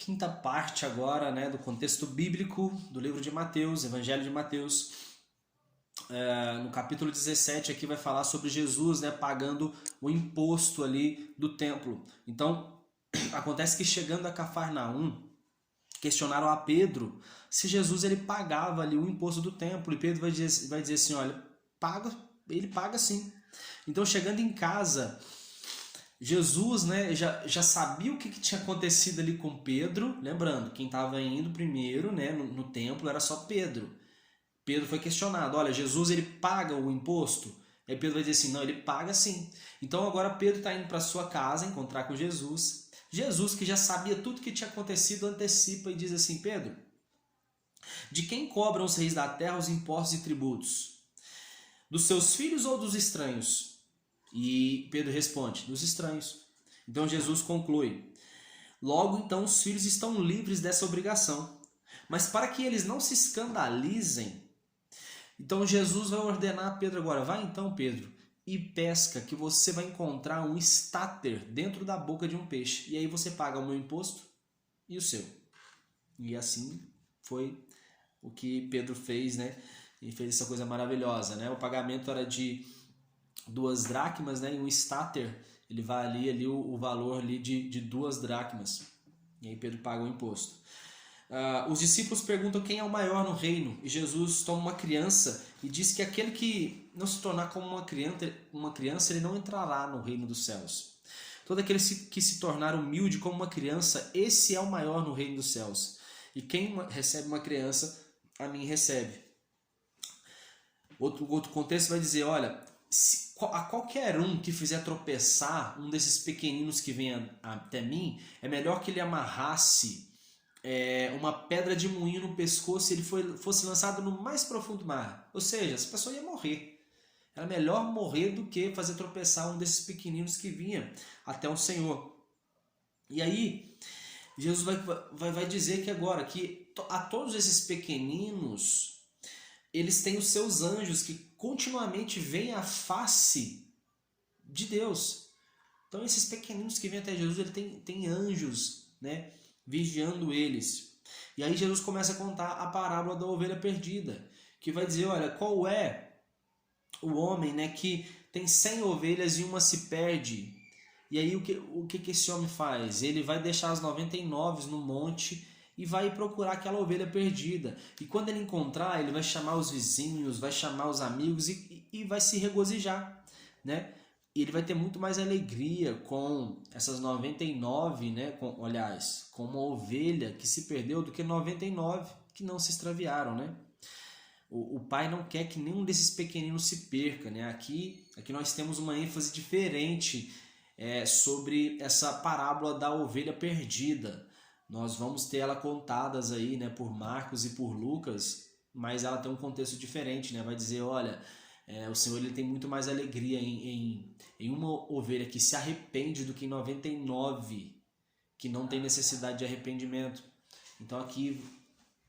quinta parte agora, né, do contexto bíblico do livro de Mateus, Evangelho de Mateus. No capítulo 17 aqui vai falar sobre Jesus, né, pagando o imposto ali do templo. Então, acontece que chegando a Cafarnaum, questionaram a Pedro se Jesus ele pagava ali o imposto do templo. E Pedro vai dizer assim, olha, ele paga sim. Então, chegando em casa, Jesus, né, já sabia o que tinha acontecido ali com Pedro. Lembrando, quem estava indo primeiro, né, no templo era só Pedro. Pedro foi questionado, olha, Jesus ele paga o imposto? Aí Pedro vai dizer assim, não, ele paga sim. Então agora Pedro está indo para sua casa encontrar com Jesus. Jesus, que já sabia tudo que tinha acontecido, antecipa e diz assim, Pedro, de quem cobram os reis da terra os impostos e tributos? Dos seus filhos ou dos estranhos? E Pedro responde, dos estranhos. Então Jesus conclui, logo então os filhos estão livres dessa obrigação. Mas para que eles não se escandalizem, então Jesus vai ordenar a Pedro agora, vai então Pedro, e pesca que você vai encontrar um estáter dentro da boca de um peixe. E aí você paga o meu imposto e o seu. E assim foi o que Pedro fez, né? E fez essa coisa maravilhosa, né? O pagamento era de 2 dracmas, né? E um estáter, ele vale ali o valor ali de 2 dracmas. E aí Pedro paga o imposto. Os discípulos perguntam quem é o maior no reino, e Jesus toma uma criança e diz que aquele que não se tornar como uma criança, ele não entrará no reino dos céus. Todo aquele que se tornar humilde como uma criança, esse é o maior no reino dos céus. E quem recebe uma criança, a mim recebe. Outro contexto vai dizer, olha, a qualquer um que fizer tropeçar um desses pequeninos que vem até mim, é melhor que ele amarrasse uma pedra de moinho no pescoço e ele fosse lançado no mais profundo mar. Ou seja, essa pessoa ia morrer. Era melhor morrer do que fazer tropeçar um desses pequeninos que vinha até o Senhor. E aí, Jesus vai dizer que agora, que a todos esses pequeninos, eles têm os seus anjos que continuamente veem a face de Deus. Então esses pequeninos que vêm até Jesus, ele tem anjos, né, vigiando eles. E aí Jesus começa a contar a parábola da ovelha perdida, que vai dizer, olha, qual é o homem, né, que tem 100 ovelhas e uma se perde? E aí o que esse homem faz? Ele vai deixar as 99 no monte e vai procurar aquela ovelha perdida. E quando ele encontrar, ele vai chamar os vizinhos, vai chamar os amigos e vai se regozijar, né? E ele vai ter muito mais alegria com essas 99, né? Com uma ovelha que se perdeu do que 99 que não se extraviaram, né? O pai não quer que nenhum desses pequeninos se perca, né? Aqui nós temos uma ênfase diferente sobre essa parábola da ovelha perdida. Nós vamos ter ela contadas aí, né, por Marcos e por Lucas, mas ela tem um contexto diferente, né? Vai dizer, olha, o Senhor ele tem muito mais alegria em uma ovelha que se arrepende do que em 99 que não tem necessidade de arrependimento. Então aqui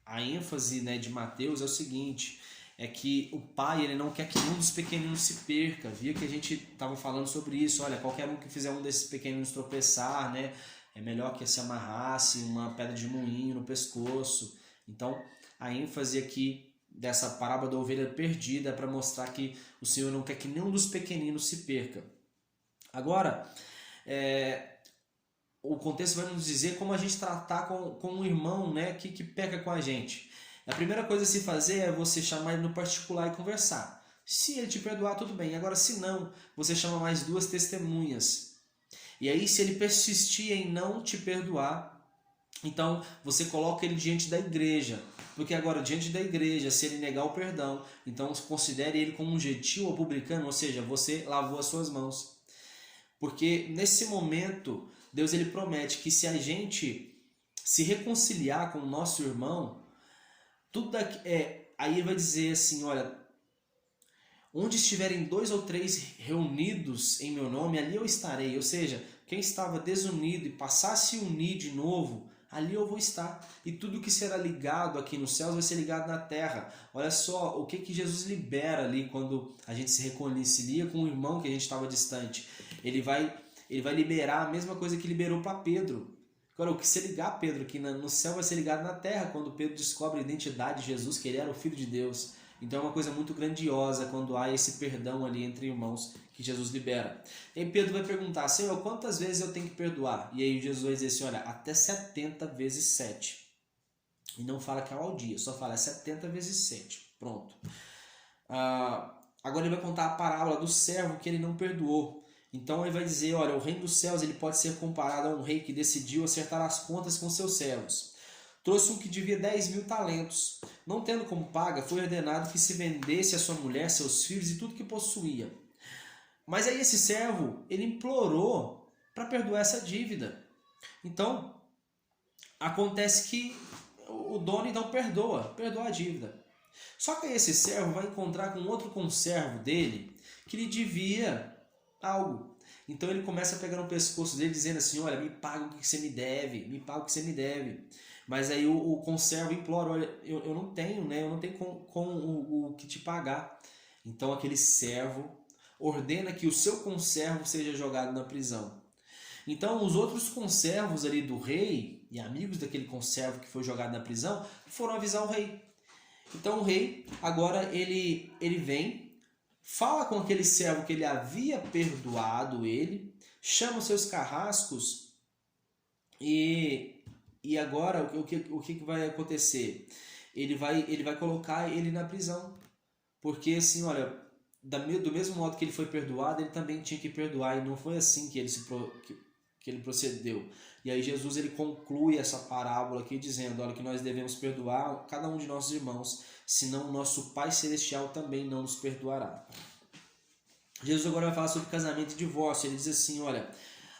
a ênfase, né, de Mateus é o seguinte, é que o pai ele não quer que nenhum dos pequeninos se perca. Via que a gente estava falando sobre isso, olha, qualquer um que fizer um desses pequeninos tropeçar, né, é melhor que se amarrasse uma pedra de moinho no pescoço. Então a ênfase aqui dessa parábola da ovelha perdida é para mostrar que o Senhor não quer que nenhum dos pequeninos se perca. Agora, o contexto vai nos dizer como a gente tratar com um irmão, né, que peca com a gente. A primeira coisa a se fazer é você chamar ele no particular e conversar. Se ele te perdoar, tudo bem. Agora, se não, você chama mais 2 testemunhas. E aí, se ele persistir em não te perdoar, então você coloca ele diante da igreja. Porque agora, diante da igreja, se ele negar o perdão, então considere ele como um gentil ou publicano, ou seja, você lavou as suas mãos. Porque nesse momento, Deus ele promete que se a gente se reconciliar com o nosso irmão, aí ele vai dizer assim, olha, onde estiverem 2 ou 3 reunidos em meu nome, ali eu estarei. Ou seja, quem estava desunido e passar a se unir de novo, ali eu vou estar. E tudo que será ligado aqui nos céus vai ser ligado na terra. Olha só o que Jesus libera ali quando a gente se reconcilia com o irmão que a gente estava distante. Ele vai liberar a mesma coisa que liberou para Pedro. Agora, o que se ligar, Pedro, que no céu vai ser ligado na terra, quando Pedro descobre a identidade de Jesus, que ele era o Filho de Deus. Então é uma coisa muito grandiosa quando há esse perdão ali entre irmãos que Jesus libera. E aí Pedro vai perguntar, Senhor, quantas vezes eu tenho que perdoar? E aí Jesus vai dizer assim, olha, até 70 vezes 7. E não fala que é ao dia, só fala 70 vezes 7. Pronto. Agora ele vai contar a parábola do servo que ele não perdoou. Então ele vai dizer, olha, o reino dos céus ele pode ser comparado a um rei que decidiu acertar as contas com seus servos. Trouxe um que devia 10.000 talentos. Não tendo como paga, foi ordenado que se vendesse a sua mulher, seus filhos e tudo que possuía. Mas aí esse servo, ele implorou para perdoar essa dívida. Então, acontece que o dono então perdoa a dívida. Só que aí esse servo vai encontrar com outro conservo dele que lhe devia algo. Então ele começa a pegar no pescoço dele dizendo assim, olha, me paga o que você me deve, me paga o que você me deve. Mas aí o conservo implora, olha, eu não tenho, né? Eu não tenho com o que te pagar. Então aquele servo ordena que o seu conservo seja jogado na prisão. Então os outros conservos ali do rei e amigos daquele conservo que foi jogado na prisão foram avisar o rei. Então o rei agora ele vem, fala com aquele servo que ele havia perdoado ele, chama os seus carrascos e agora o que vai acontecer? Ele vai colocar ele na prisão. Porque assim, olha, do mesmo modo que ele foi perdoado, ele também tinha que perdoar. E não foi assim que ele procedeu. E aí Jesus ele conclui essa parábola aqui dizendo, olha, que nós devemos perdoar cada um de nossos irmãos, senão o nosso Pai Celestial também não nos perdoará. Jesus agora vai falar sobre casamento e divórcio. Ele diz assim, olha,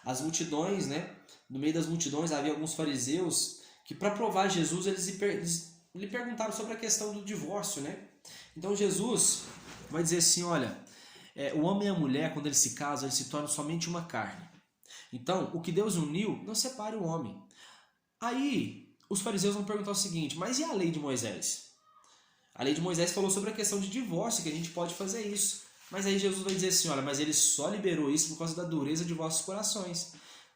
as multidões, né? No meio das multidões havia alguns fariseus que para provar Jesus eles lhe perguntaram sobre a questão do divórcio, né? Então Jesus vai dizer assim, olha, o homem e a mulher quando eles se casam, eles se tornam somente uma carne. Então, o que Deus uniu, não separe o homem. Aí, os fariseus vão perguntar o seguinte, mas e a lei de Moisés? A lei de Moisés falou sobre a questão de divórcio, que a gente pode fazer isso. Mas aí Jesus vai dizer assim, olha, mas ele só liberou isso por causa da dureza de vossos corações.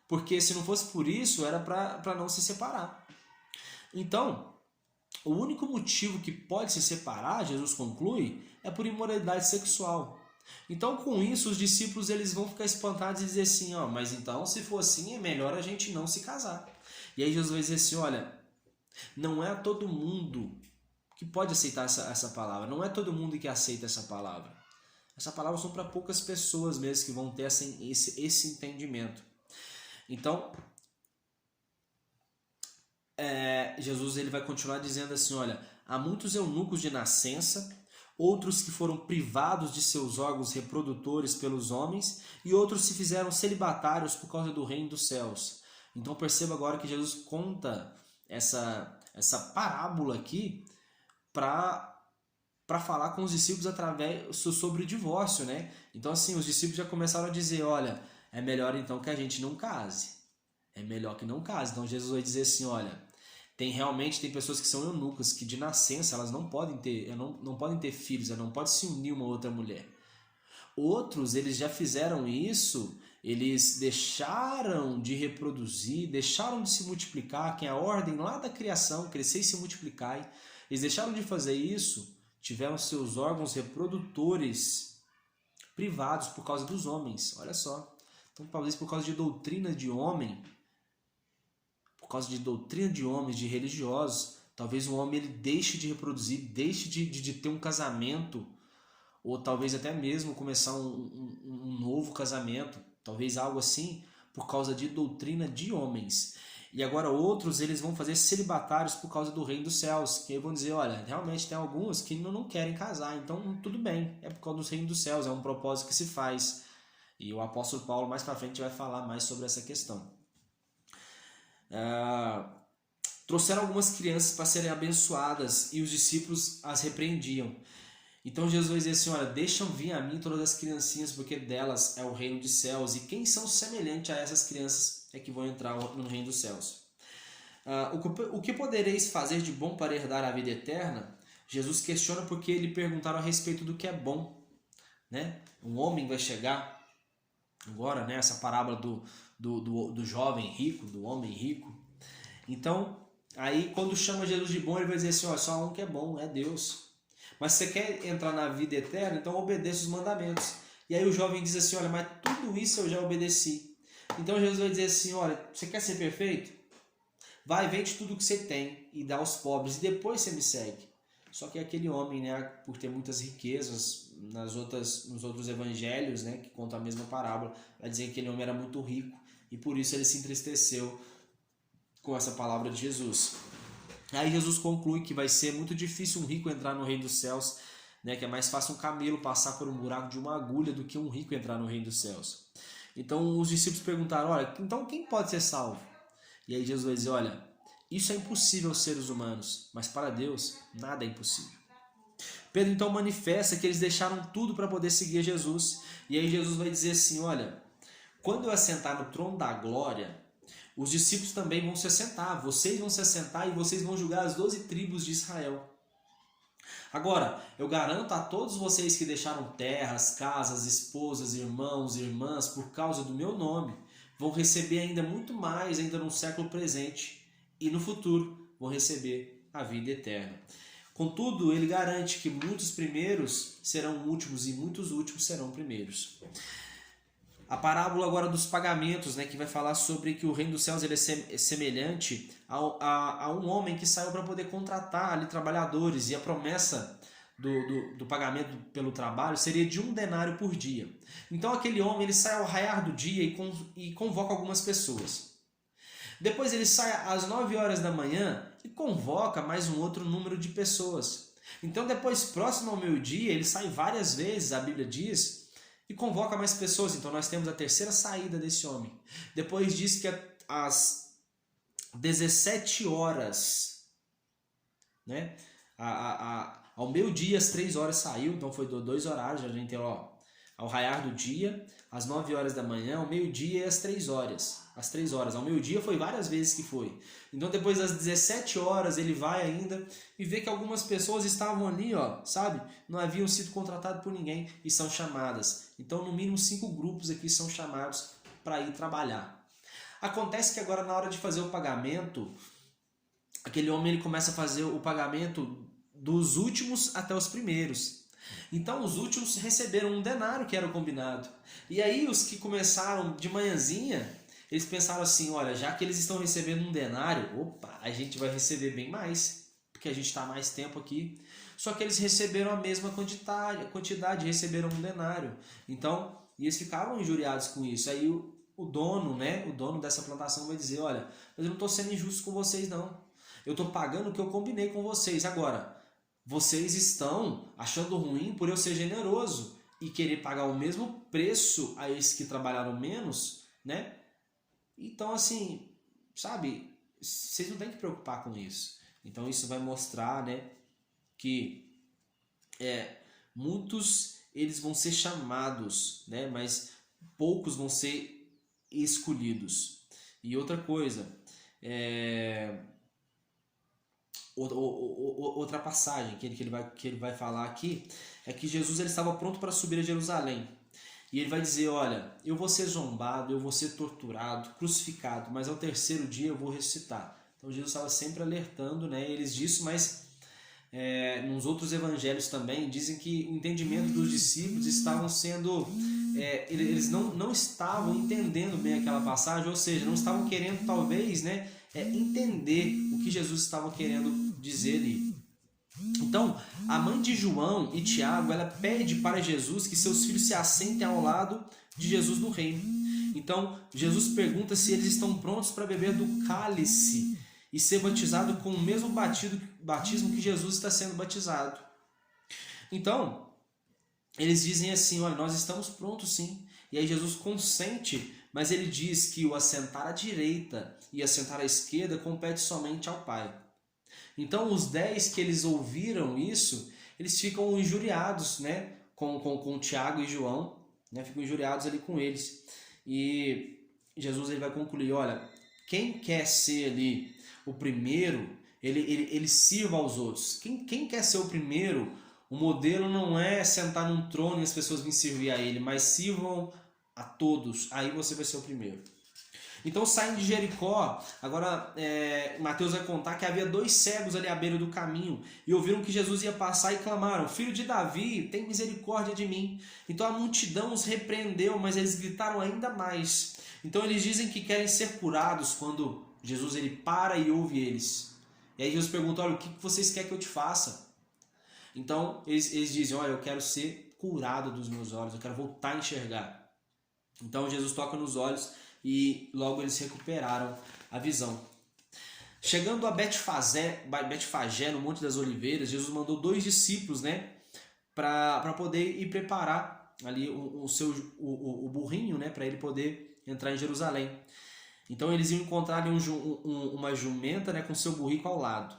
Porque se não fosse por isso, era para não se separar. Então, o único motivo que pode se separar, Jesus conclui, é por imoralidade sexual. Então, com isso, os discípulos eles vão ficar espantados e dizer assim, ó, mas então, se for assim, é melhor a gente não se casar. E aí Jesus vai dizer assim, olha, não é todo mundo que pode aceitar essa palavra, não é todo mundo que aceita essa palavra. Essa palavra são para poucas pessoas mesmo que vão ter esse entendimento. Então, Jesus ele vai continuar dizendo assim, olha, há muitos eunucos de nascença, outros que foram privados de seus órgãos reprodutores pelos homens e outros se fizeram celibatários por causa do reino dos céus. Então perceba agora que Jesus conta essa parábola aqui para falar com os discípulos sobre o divórcio, né? Então assim, os discípulos já começaram a dizer, olha, é melhor então que a gente não case. É melhor que não case. Então Jesus vai dizer assim, olha, tem pessoas que são eunucas, que de nascença elas não podem ter filhos, elas não podem se unir uma outra mulher. Outros, eles já fizeram isso, eles deixaram de reproduzir, deixaram de se multiplicar, que é a ordem lá da criação, crescer e se multiplicar. Eles deixaram de fazer isso, tiveram seus órgãos reprodutores privados por causa dos homens, olha só. Então, talvez por causa de doutrina de homem, por causa de doutrina de homens, de religiosos, talvez o homem ele deixe de reproduzir, deixe de ter um casamento, ou talvez até mesmo começar um novo casamento, talvez algo assim, por causa de doutrina de homens. E agora outros eles vão fazer celibatários por causa do reino dos céus, que aí vão dizer, olha, realmente tem alguns que não querem casar, então tudo bem, é por causa do reino dos céus, é um propósito que se faz. E o apóstolo Paulo mais para frente vai falar mais sobre essa questão. Trouxeram algumas crianças para serem abençoadas e os discípulos as repreendiam. Então Jesus vai dizer assim, olha, deixam vir a mim todas as criancinhas, porque delas é o reino dos céus, e quem são semelhantes a essas crianças é que vão entrar no reino dos céus. O que podereis fazer de bom para herdar a vida eterna? Jesus questiona porque lhe perguntaram a respeito do que é bom, né? Um homem vai chegar agora, né, essa parábola do jovem rico, do homem rico, Então, aí quando chama Jesus de bom, ele vai dizer assim, ó, só um que é bom, é Deus. Mas você quer entrar na vida eterna, então obedeça os mandamentos. E aí o jovem diz assim, olha, mas tudo isso eu já obedeci. Então Jesus vai dizer assim, olha, você quer ser perfeito? Vai, vende tudo que você tem e dá aos pobres, e depois você me segue. Só que aquele homem, né, por ter muitas riquezas, nos outros evangelhos, né, que contam a mesma parábola, vai dizer que aquele homem era muito rico, e por isso ele se entristeceu com essa palavra de Jesus. Aí Jesus conclui que vai ser muito difícil um rico entrar no reino dos céus, né, que é mais fácil um camelo passar por um buraco de uma agulha do que um rico entrar no reino dos céus. Então os discípulos perguntaram, olha, então quem pode ser salvo? E aí Jesus vai dizer, olha, isso é impossível aos seres humanos, mas para Deus nada é impossível. Pedro então manifesta que eles deixaram tudo para poder seguir Jesus. E aí Jesus vai dizer assim, olha, quando eu assentar no trono da glória, os discípulos também vão se assentar, vocês vão se assentar e vocês vão julgar as 12 tribos de Israel. Agora, eu garanto a todos vocês que deixaram terras, casas, esposas, irmãos, irmãs, por causa do meu nome, vão receber ainda muito mais ainda no século presente e no futuro vão receber a vida eterna. Contudo, ele garante que muitos primeiros serão últimos e muitos últimos serão primeiros. A parábola agora dos pagamentos, né, que vai falar sobre que o reino dos céus ele é semelhante a um homem que saiu para poder contratar ali trabalhadores, e a promessa do pagamento pelo trabalho seria de 1 denário por dia. Então aquele homem ele sai ao raiar do dia e convoca algumas pessoas. Depois ele sai às 9 horas da manhã e convoca mais um outro número de pessoas. Então depois, próximo ao meio-dia, ele sai várias vezes, a Bíblia diz, e convoca mais pessoas. Então nós temos a terceira saída desse homem. Depois diz que às 17 horas, né? Ao meio-dia, às 3 horas saiu, então foi 2 horários, a gente tem ao raiar do dia, às 9 horas da manhã, ao meio-dia e às 3 horas. Às 3 horas, ao meio-dia foi várias vezes que foi. Então depois das 17 horas ele vai ainda e vê que algumas pessoas estavam ali, sabe? Não haviam sido contratadas por ninguém e são chamadas. Então no mínimo 5 grupos aqui são chamados para ir trabalhar. Acontece que agora na hora de fazer o pagamento, aquele homem ele começa a fazer o pagamento dos últimos até os primeiros. Então os últimos receberam 1 denário que era o combinado. E aí os que começaram de manhãzinha, eles pensaram assim, olha, já que eles estão recebendo 1 denário, opa, a gente vai receber bem mais, porque a gente está mais tempo aqui. Só que eles receberam a mesma quantidade, receberam 1 denário. Então, e eles ficaram injuriados com isso. Aí o dono, né, o dono dessa plantação vai dizer, olha, mas eu não estou sendo injusto com vocês não. Eu estou pagando o que eu combinei com vocês. Agora, vocês estão achando ruim por eu ser generoso e querer pagar o mesmo preço a esses que trabalharam menos, né? Então, assim, sabe, vocês não têm que preocupar com isso. Então, isso vai mostrar, né, que muitos eles vão ser chamados, né, mas poucos vão ser escolhidos. E outra coisa, outra passagem que ele vai falar aqui é que Jesus ele estava pronto para subir a Jerusalém. E ele vai dizer, olha, eu vou ser zombado, eu vou ser torturado, crucificado, mas ao 3º dia eu vou ressuscitar. Então Jesus estava sempre alertando, né, eles disso, mas nos outros evangelhos também dizem que o entendimento dos discípulos estavam sendo... eles não estavam entendendo bem aquela passagem, ou seja, não estavam querendo talvez, né, entender o que Jesus estava querendo dizer ali. Então, a mãe de João e Tiago, ela pede para Jesus que seus filhos se assentem ao lado de Jesus no reino. Então, Jesus pergunta se eles estão prontos para beber do cálice e ser batizado com o mesmo batismo que Jesus está sendo batizado. Então, eles dizem assim, olha, nós estamos prontos sim. E aí Jesus consente, mas ele diz que o assentar à direita e assentar à esquerda compete somente ao Pai. Então os 10 que eles ouviram isso, eles ficam injuriados, né, com Tiago e João, né, ficam injuriados ali com eles. E Jesus ele vai concluir, olha, quem quer ser ali o primeiro, ele sirva aos outros. Quem quer ser o primeiro, o modelo não é sentar num trono e as pessoas virem servir a ele, mas sirvam a todos, aí você vai ser o primeiro. Então, saindo de Jericó, agora Mateus vai contar que havia 2 cegos ali à beira do caminho e ouviram que Jesus ia passar e clamaram: Filho de Davi, tem misericórdia de mim. Então a multidão os repreendeu, mas eles gritaram ainda mais. Então eles dizem que querem ser curados quando Jesus ele para e ouve eles. E aí Jesus pergunta: olha, o que vocês querem que eu te faça? Então eles dizem: olha, eu quero ser curado dos meus olhos, eu quero voltar a enxergar. Então Jesus toca nos olhos e logo eles recuperaram a visão. Chegando a Betfagé, no Monte das Oliveiras, Jesus mandou 2 discípulos, né, para poder ir preparar ali o burrinho, né, para ele poder entrar em Jerusalém. Então eles iam encontrar ali uma jumenta, né, com seu burrico ao lado.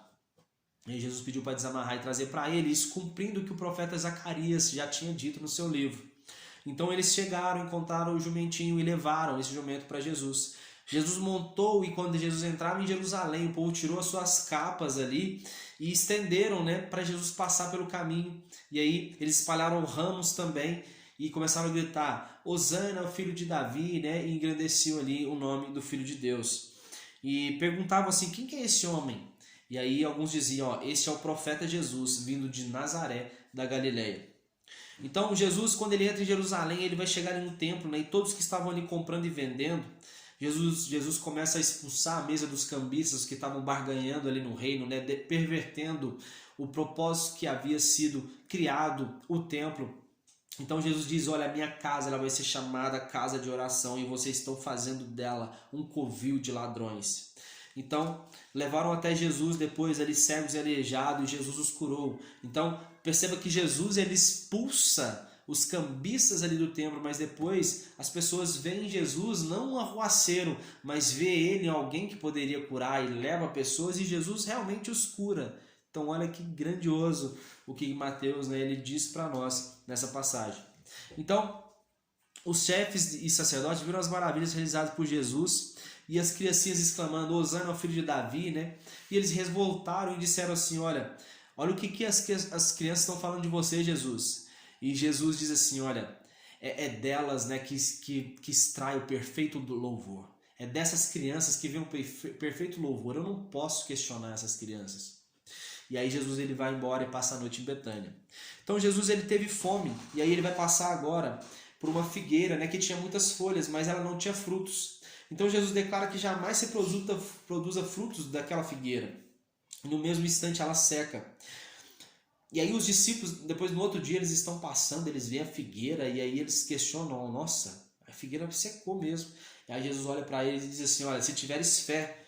E Jesus pediu para desamarrar e trazer para ele, isso cumprindo o que o profeta Zacarias já tinha dito no seu livro. Então eles chegaram, encontraram o jumentinho e levaram esse jumento para Jesus. Jesus montou e quando Jesus entrava em Jerusalém, o povo tirou as suas capas ali e estenderam, né, para Jesus passar pelo caminho. E aí eles espalharam ramos também e começaram a gritar: Hosana, o filho de Davi, né, e engrandeciam ali o nome do Filho de Deus. E perguntavam assim: quem que é esse homem? E aí alguns diziam: ó, esse é o profeta Jesus, vindo de Nazaré da Galileia. Então Jesus, quando ele entra em Jerusalém, ele vai chegar ali no templo, né, e todos que estavam ali comprando e vendendo, Jesus começa a expulsar a mesa dos cambistas que estavam barganhando ali no reino, né, pervertendo o propósito que havia sido criado, o templo. Então Jesus diz: olha, a minha casa ela vai ser chamada casa de oração e vocês estão fazendo dela um covil de ladrões. Então levaram até Jesus depois ali cegos e aleijados e Jesus os curou. Então perceba que Jesus ele expulsa os cambistas ali do templo, mas depois as pessoas veem Jesus não um arruaceiro, mas vê ele alguém que poderia curar e leva pessoas e Jesus realmente os cura. Então olha que grandioso o que Mateus, né, ele diz para nós nessa passagem. Então os chefes e sacerdotes viram as maravilhas realizadas por Jesus e as criancinhas exclamando: Hosana ao filho de Davi, né? E eles revoltaram e disseram assim: olha o que as crianças estão falando de você, Jesus. E Jesus diz assim: olha, é delas, né, que extrai o perfeito louvor. É dessas crianças que vem o perfeito louvor. Eu não posso questionar essas crianças. E aí Jesus ele vai embora e passa a noite em Betânia. Então Jesus ele teve fome e aí ele vai passar agora por uma figueira, né, que tinha muitas folhas, mas ela não tinha frutos. Então Jesus declara que jamais se produza frutos daquela figueira. No mesmo instante ela seca. E aí os discípulos, depois no outro dia, eles estão passando, eles veem a figueira e aí eles questionam: nossa, a figueira secou mesmo. E aí Jesus olha para eles e diz assim: olha, se tiveres fé,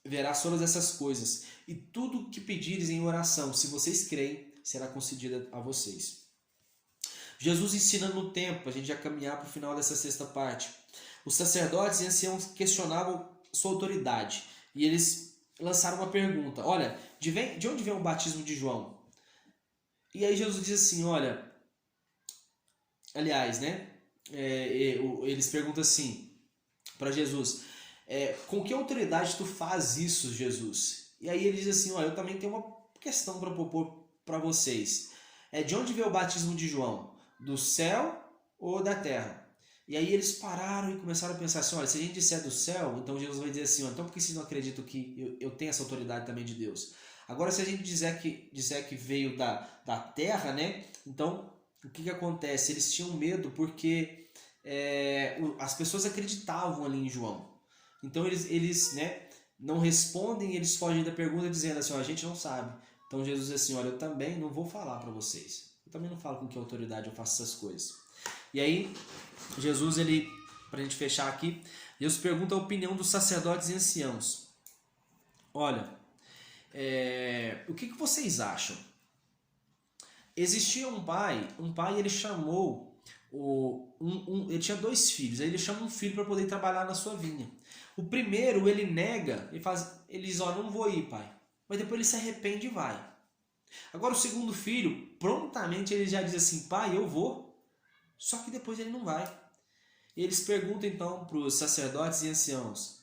verás todas essas coisas. E tudo que pedires em oração, se vocês creem, será concedido a vocês. Jesus ensinando no templo, a gente já caminhar para o final dessa sexta parte. Os sacerdotes e anciãos questionavam sua autoridade. E eles lançaram uma pergunta: olha, de onde vem o batismo de João? E aí Jesus diz assim: olha, aliás, né? Eles perguntam assim para Jesus: com que autoridade tu faz isso, Jesus? E aí ele diz assim: olha, eu também tenho uma questão para propor para vocês. De onde veio o batismo de João? Do céu ou da terra? E aí eles pararam e começaram a pensar assim: olha, se a gente disser do céu, então Jesus vai dizer assim: então por que vocês não acreditam que eu tenho essa autoridade também de Deus? Agora, se a gente disser que veio da terra, né? Então, o que acontece? Eles tinham medo porque as pessoas acreditavam ali em João. Então, eles né, não respondem, eles fogem da pergunta dizendo assim: a gente não sabe. Então, Jesus diz assim: olha, eu também não vou falar para vocês. Eu também não falo com que autoridade eu faço essas coisas. E aí, Jesus, para a gente fechar aqui, Jesus pergunta a opinião dos sacerdotes e anciãos. Olha, o que vocês acham? Existia um pai ele chamou, ele tinha 2 filhos, aí ele chama um filho para poder trabalhar na sua vinha. O primeiro, ele nega, ele diz: ó, não vou ir, pai. Mas depois ele se arrepende e vai. Agora o segundo filho, prontamente ele já diz assim: pai, eu vou. Só que depois ele não vai. E eles perguntam então para os sacerdotes e anciãos: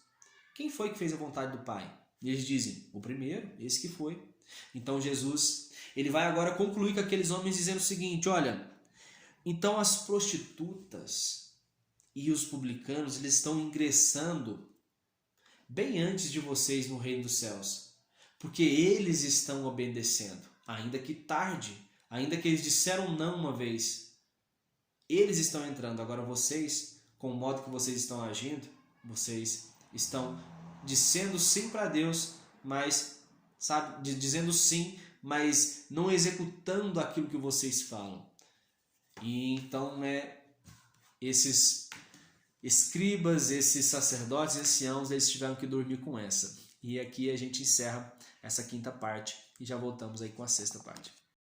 quem foi que fez a vontade do pai? E eles dizem: o primeiro, esse que foi. Então Jesus, ele vai agora concluir com aqueles homens dizendo o seguinte: olha, então as prostitutas e os publicanos, eles estão ingressando bem antes de vocês no reino dos céus, porque eles estão obedecendo, ainda que tarde, ainda que eles disseram não uma vez, eles estão entrando. Agora vocês, com o modo que vocês estão agindo, vocês estão dizendo sim para Deus, mas dizendo sim, mas não executando aquilo que vocês falam. E então esses escribas, esses sacerdotes, anciãos, eles tiveram que dormir com essa. E aqui a gente encerra essa quinta parte e já voltamos aí com a sexta parte.